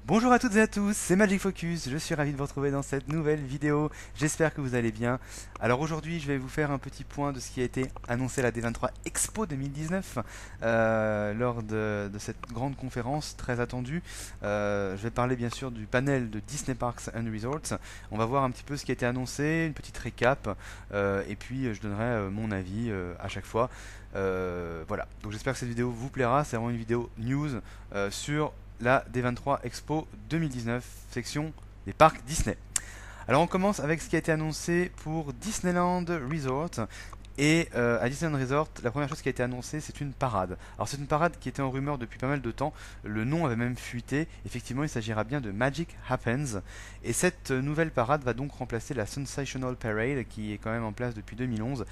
Bonjour à toutes et à tous, c'est Magic Focus, je suis ravi de vous retrouver dans cette nouvelle vidéo, j'espère que vous allez bien. Alors aujourd'hui je vais vous faire un petit point de ce qui a été annoncé à la D23 Expo 2019 lors de cette grande conférence très attendue. Je vais parler bien sûr du panel de Disney Parks and Resorts, on va voir un petit peu ce qui a été annoncé, une petite récap, et puis je donnerai mon avis à chaque fois. Voilà, donc j'espère que cette vidéo vous plaira, c'est vraiment une vidéo news sur la D23 Expo 2019, section des parcs Disney. Alors on commence avec ce qui a été annoncé pour Disneyland Resort. Et à Disneyland Resort, la première chose qui a été annoncée, c'est une parade. Alors c'est une parade qui était en rumeur depuis pas mal de temps, le nom avait même fuité. Effectivement, il s'agira bien de Magic Happens. Et cette nouvelle parade va donc remplacer la Sensational Parade qui est quand même en place depuis 2011.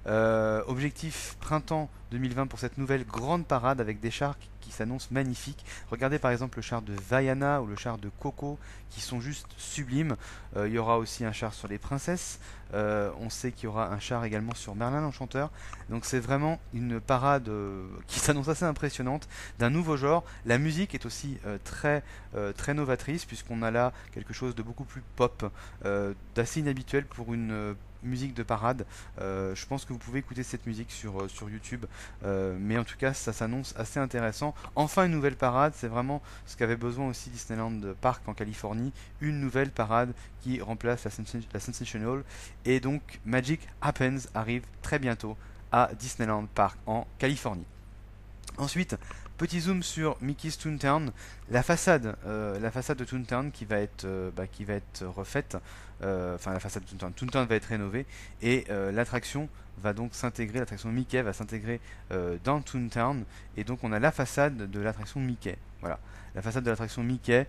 Objectif printemps 2020 pour cette nouvelle grande parade avec des chars qui s'annoncent magnifiques. Regardez par exemple le char de Vaiana ou le char de Coco qui sont juste sublimes. Il y aura aussi un char sur les princesses. On sait qu'il y aura un char également sur Merlin l'Enchanteur. Donc c'est vraiment une parade qui s'annonce assez impressionnante d'un nouveau genre. La musique est aussi très novatrice puisqu'on a là quelque chose de beaucoup plus pop, d'assez inhabituel pour une musique de parade. Je pense que vous pouvez écouter cette musique sur YouTube, mais en tout cas ça s'annonce assez intéressant. Enfin une nouvelle parade, c'est vraiment ce qu'avait besoin aussi Disneyland Park en Californie, une nouvelle parade qui remplace la Sensational, et donc Magic Happens arrive très bientôt à Disneyland Park en Californie. Ensuite, petit zoom sur Mickey's Toontown, la façade de Toontown qui va être refaite, enfin la façade de Toontown, Toontown va être rénovée et l'attraction va donc s'intégrer, l'attraction Mickey va s'intégrer dans Toontown et donc on a la façade de l'attraction Mickey. Voilà, la façade de l'attraction Mickey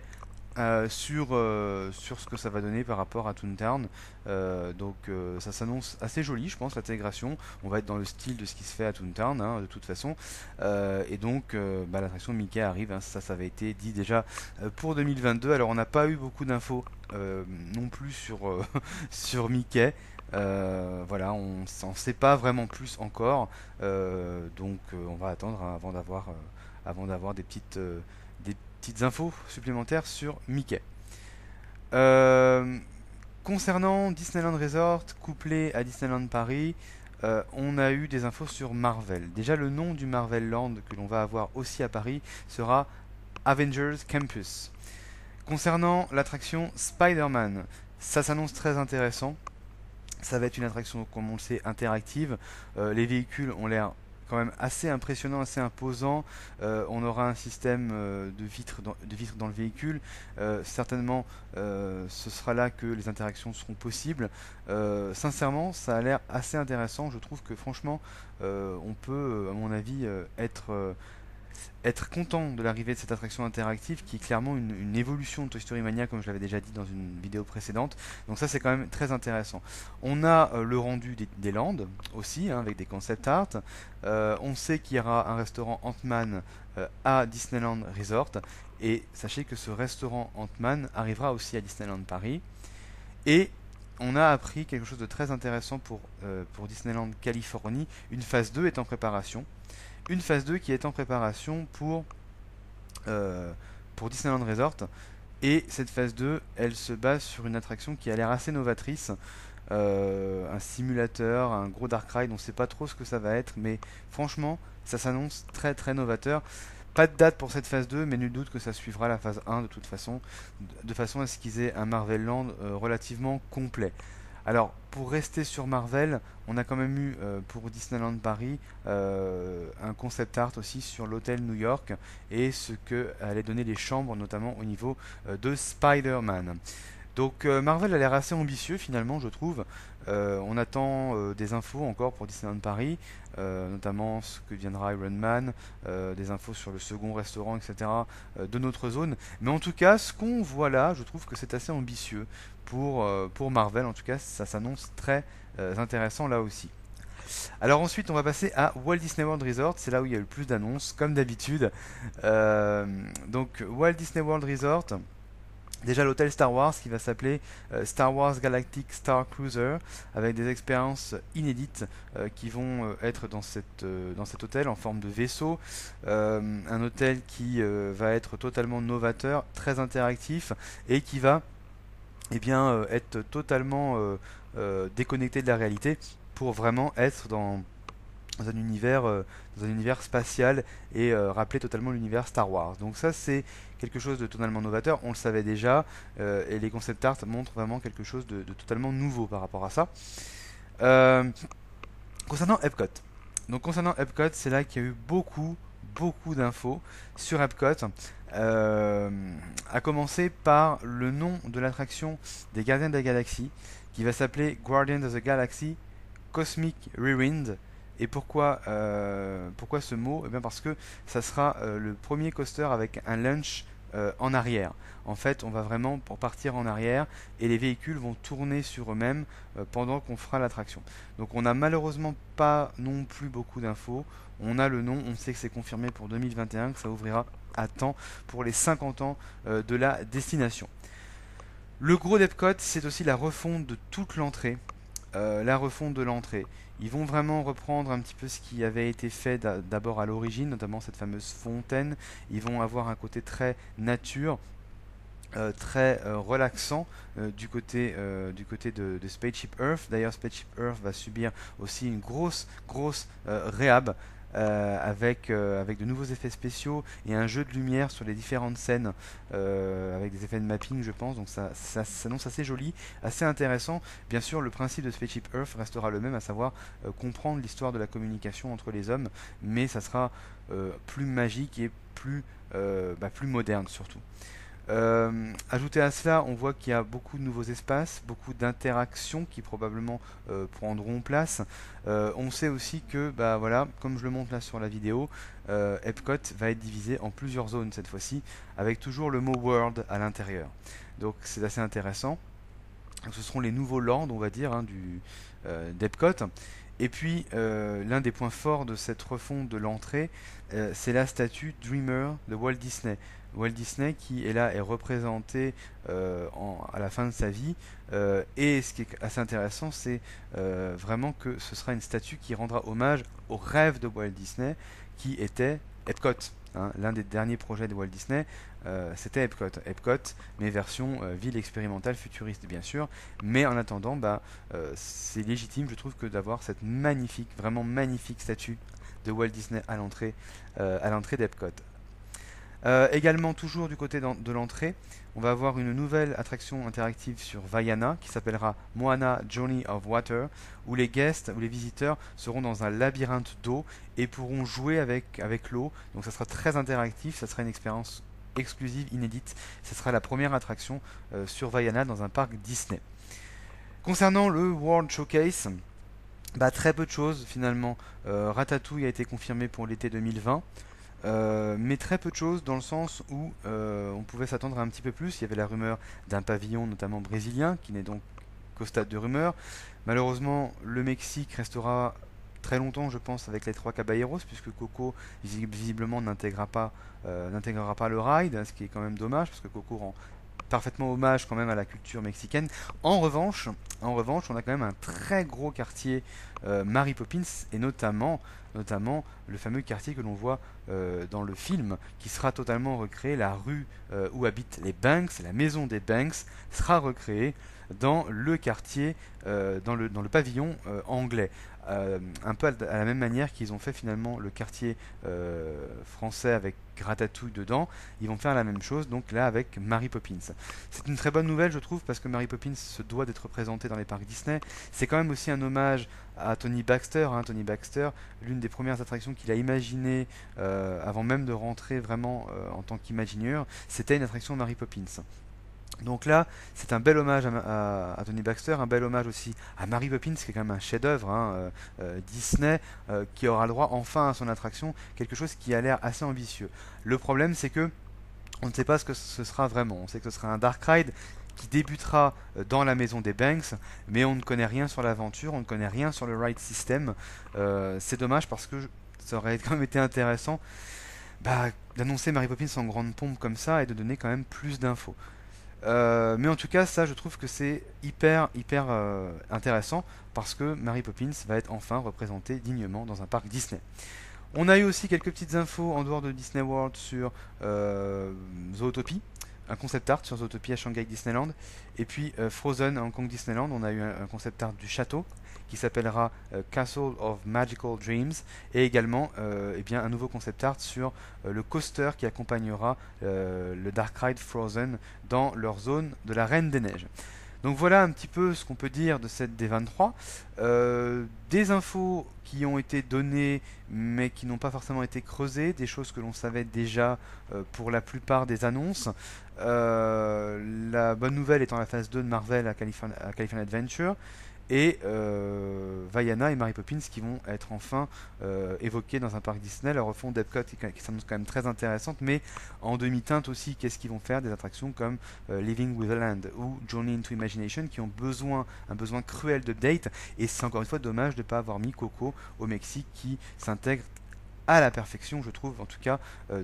sur ce que ça va donner par rapport à Toontown. Ça s'annonce assez joli, je pense, l'intégration. On va être dans le style de ce qui se fait à Toontown, hein, de toute façon. L'attraction Mickey arrive, hein, ça avait été dit déjà pour 2022. Alors on n'a pas eu beaucoup d'infos non plus sur Mickey. Voilà, on n'en sait pas vraiment plus encore. On va attendre hein, avant d'avoir des petites infos supplémentaires sur Mickey. Euh, Concernant Disneyland Resort couplé à Disneyland Paris, on a eu des infos sur Marvel. Déjà, le nom du Marvel Land que l'on va avoir aussi à Paris sera Avengers Campus. Concernant l'attraction Spider-Man, ça s'annonce très intéressant. Ça va être une attraction, comme on le sait, interactive. Les véhicules ont l'air quand même assez impressionnant, assez imposant. On aura un système de vitres dans le véhicule. Certainement, ce sera là que les interactions seront possibles. Sincèrement, ça a l'air assez intéressant. Je trouve que franchement, on peut, à mon avis, être content de l'arrivée de cette attraction interactive qui est clairement une évolution de Toy Story Mania comme je l'avais déjà dit dans une vidéo précédente. Donc ça c'est quand même très intéressant. On a le rendu des landes aussi hein, avec des concept art. On sait qu'il y aura un restaurant Ant-Man à Disneyland Resort et sachez que ce restaurant Ant-Man arrivera aussi à Disneyland Paris. Et on a appris quelque chose de très intéressant pour Disneyland Californie. Une phase 2 est en préparation. Une phase 2 qui est en préparation pour Disneyland Resort. Et cette phase 2, elle se base sur une attraction qui a l'air assez novatrice. Un simulateur, un gros dark ride, on ne sait pas trop ce que ça va être, mais franchement, ça s'annonce très très novateur. Pas de date pour cette phase 2, mais nul doute que ça suivra la phase 1 de toute façon, de façon à ce qu'ils aient un Marvel Land relativement complet. Alors, pour rester sur Marvel, on a quand même eu pour Disneyland Paris un concept art aussi sur l'hôtel New York et ce que allaient donner les chambres, notamment au niveau de Spider-Man. Donc Marvel a l'air assez ambitieux finalement, je trouve. On attend des infos encore pour Disneyland Paris, notamment ce que deviendra Iron Man, des infos sur le second restaurant, etc. De notre zone. Mais en tout cas, ce qu'on voit là, je trouve que c'est assez ambitieux pour Marvel. En tout cas, ça s'annonce très intéressant là aussi. Alors ensuite, on va passer à Walt Disney World Resort. C'est là où il y a eu le plus d'annonces, comme d'habitude. Walt Disney World Resort. Déjà l'hôtel Star Wars qui va s'appeler Star Wars Galactic Star Cruiser avec des expériences inédites qui vont être dans cet hôtel en forme de vaisseau. Un hôtel qui va être totalement novateur, très interactif et qui va être totalement déconnecté de la réalité pour vraiment être dans un univers spatial et rappeler totalement l'univers Star Wars. Donc ça c'est quelque chose de totalement novateur, on le savait déjà, et les concept art montrent vraiment quelque chose de totalement nouveau par rapport à ça. Euh, Concernant Epcot, donc concernant Epcot, c'est là qu'il y a eu beaucoup d'infos sur Epcot, à commencer par le nom de l'attraction des Gardiens de la Galaxie, qui va s'appeler Guardians of the Galaxy Cosmic Rewind. Et pourquoi ce mot? Eh bien parce que ça sera le premier coaster avec un launch en arrière. En fait, on va vraiment pour partir en arrière et les véhicules vont tourner sur eux-mêmes pendant qu'on fera l'attraction. Donc on n'a malheureusement pas non plus beaucoup d'infos. On a le nom, on sait que c'est confirmé pour 2021, que ça ouvrira à temps pour les 50 ans de la destination. Le gros d'Epcot, c'est aussi la refonte de toute l'entrée. La refonte de l'entrée. Ils vont vraiment reprendre un petit peu ce qui avait été fait d'abord à l'origine, notamment cette fameuse fontaine. Ils vont avoir un côté très nature, très relaxant du côté de Spaceship Earth. D'ailleurs, Spaceship Earth va subir aussi une grosse réhab avec de nouveaux effets spéciaux et un jeu de lumière sur les différentes scènes avec des effets de mapping, je pense. Donc ça s'annonce assez joli, assez intéressant. Bien sûr, le principe de Spaceship Earth restera le même, à savoir comprendre l'histoire de la communication entre les hommes, mais ça sera plus magique et plus moderne surtout. Ajouté à cela, on voit qu'il y a beaucoup de nouveaux espaces, beaucoup d'interactions qui probablement prendront place. On sait aussi que, bah voilà, comme je le montre là sur la vidéo, Epcot va être divisé en plusieurs zones cette fois-ci, avec toujours le mot World à l'intérieur. Donc c'est assez intéressant. Donc, ce seront les nouveaux lands, on va dire, hein, d'Epcot. Et puis, l'un des points forts de cette refonte de l'entrée, c'est la statue Dreamer de Walt Disney. Walt Disney qui est là est représenté à la fin de sa vie, et ce qui est assez intéressant c'est vraiment que ce sera une statue qui rendra hommage au rêve de Walt Disney qui était Epcot, hein. L'un des derniers projets de Walt Disney c'était Epcot mais version ville expérimentale futuriste bien sûr, mais en attendant c'est légitime je trouve que d'avoir cette vraiment magnifique statue de Walt Disney à l'entrée d'Epcot. Également, toujours du côté de l'entrée, on va avoir une nouvelle attraction interactive sur Vaiana qui s'appellera Moana Journey of Water, où les guests ou les visiteurs seront dans un labyrinthe d'eau et pourront jouer avec l'eau. Donc ça sera très interactif, ça sera une expérience exclusive, inédite. Ce sera la première attraction sur Vaiana dans un parc Disney. Concernant le World Showcase, très peu de choses finalement. Ratatouille a été confirmé pour l'été 2020. Mais très peu de choses dans le sens où on pouvait s'attendre à un petit peu plus. Il y avait la rumeur d'un pavillon notamment brésilien qui n'est donc qu'au stade de rumeur. Malheureusement, le Mexique restera très longtemps, je pense, avec les trois Caballeros, puisque Coco visiblement n'intégrera pas le ride, ce qui est quand même dommage, parce que Coco rend parfaitement hommage quand même à la culture mexicaine. En revanche, on a quand même un très gros quartier Mary Poppins, et notamment le fameux quartier que l'on voit dans le film, qui sera totalement recréé. La rue où habitent les Banks, la maison des Banks, sera recréée dans le quartier, dans le pavillon anglais. Un peu à la même manière qu'ils ont fait finalement le quartier français avec Ratatouille dedans, ils vont faire la même chose donc là avec Mary Poppins. C'est une très bonne nouvelle je trouve, parce que Mary Poppins se doit d'être représentée dans les parcs Disney. C'est quand même aussi un hommage à Tony Baxter, hein. Tony Baxter, l'une des premières attractions qu'il a imaginées avant même de rentrer vraiment en tant qu'imagineur, c'était une attraction Mary Poppins. Donc là, c'est un bel hommage à Tony Baxter, un bel hommage aussi à Mary Poppins, qui est quand même un chef-d'œuvre, hein, Disney, qui aura le droit enfin à son attraction, quelque chose qui a l'air assez ambitieux. Le problème, c'est que on ne sait pas ce que ce sera vraiment. On sait que ce sera un dark ride qui débutera dans la maison des Banks, mais on ne connaît rien sur l'aventure, on ne connaît rien sur le ride system. C'est dommage parce que ça aurait quand même été intéressant d'annoncer Mary Poppins en grande pompe comme ça et de donner quand même plus d'infos. Mais en tout cas, ça, je trouve que c'est hyper intéressant parce que Mary Poppins va être enfin représentée dignement dans un parc Disney. On a eu aussi quelques petites infos en dehors de Disney World sur Zootopie, un concept art sur Zootopie à Shanghai Disneyland, et puis Frozen à Hong Kong Disneyland. On a eu un concept art du château qui s'appellera Castle of Magical Dreams, et également eh bien, un nouveau concept art sur le coaster qui accompagnera le Dark Ride Frozen dans leur zone de la Reine des Neiges. Donc voilà un petit peu ce qu'on peut dire de cette D23. Des infos qui ont été données mais qui n'ont pas forcément été creusées, des choses que l'on savait déjà pour la plupart des annonces. La bonne nouvelle étant la phase 2 de Marvel à California Adventure, et Vaiana et Mary Poppins qui vont être enfin évoqués dans un parc Disney. La refonte d'Epcot qui s'annonce quand même très intéressante, mais en demi-teinte aussi. Qu'est-ce qu'ils vont faire? Des attractions comme Living with the Land ou Journey into Imagination qui ont un besoin cruel de date, et c'est encore une fois dommage de ne pas avoir mis Coco au Mexique qui s'intègre à la perfection, je trouve, en tout cas,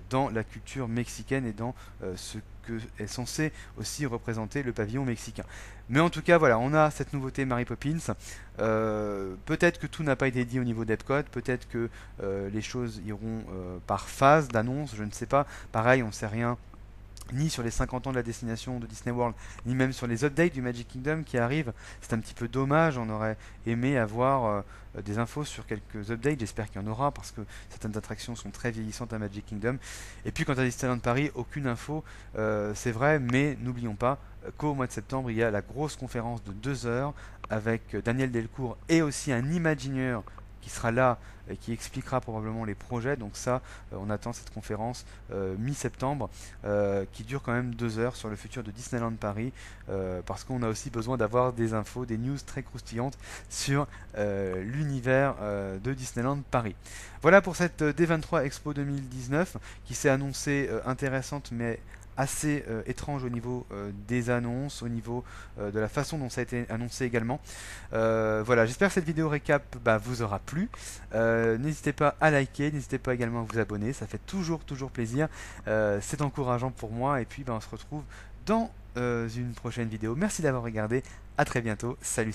dans la culture mexicaine et dans ce que est censé aussi représenter le pavillon mexicain. Mais en tout cas, voilà, on a cette nouveauté Mary Poppins. Peut-être que tout n'a pas été dit au niveau d'Epcot, peut-être que les choses iront par phase d'annonce, je ne sais pas. Pareil, on ne sait rien ni sur les 50 ans de la destination de Disney World, ni même sur les updates du Magic Kingdom qui arrivent. C'est un petit peu dommage, on aurait aimé avoir des infos sur quelques updates, j'espère qu'il y en aura, parce que certaines attractions sont très vieillissantes à Magic Kingdom. Et puis quant à Disneyland Paris, aucune info, c'est vrai, mais n'oublions pas qu'au mois de septembre, il y a la grosse conférence de 2 heures avec Daniel Delcourt et aussi un Imagineer qui sera là et qui expliquera probablement les projets. Donc ça, on attend cette conférence mi-septembre qui dure quand même 2 heures sur le futur de Disneyland Paris, parce qu'on a aussi besoin d'avoir des infos, des news très croustillantes sur l'univers de Disneyland Paris. Voilà pour cette D23 Expo 2019 qui s'est annoncée intéressante mais assez étrange au niveau des annonces, au niveau de la façon dont ça a été annoncé également. Voilà, j'espère que cette vidéo récap vous aura plu. N'hésitez pas à liker, n'hésitez pas également à vous abonner, ça fait toujours plaisir. C'est encourageant pour moi, et puis on se retrouve dans une prochaine vidéo. Merci d'avoir regardé, à très bientôt, salut.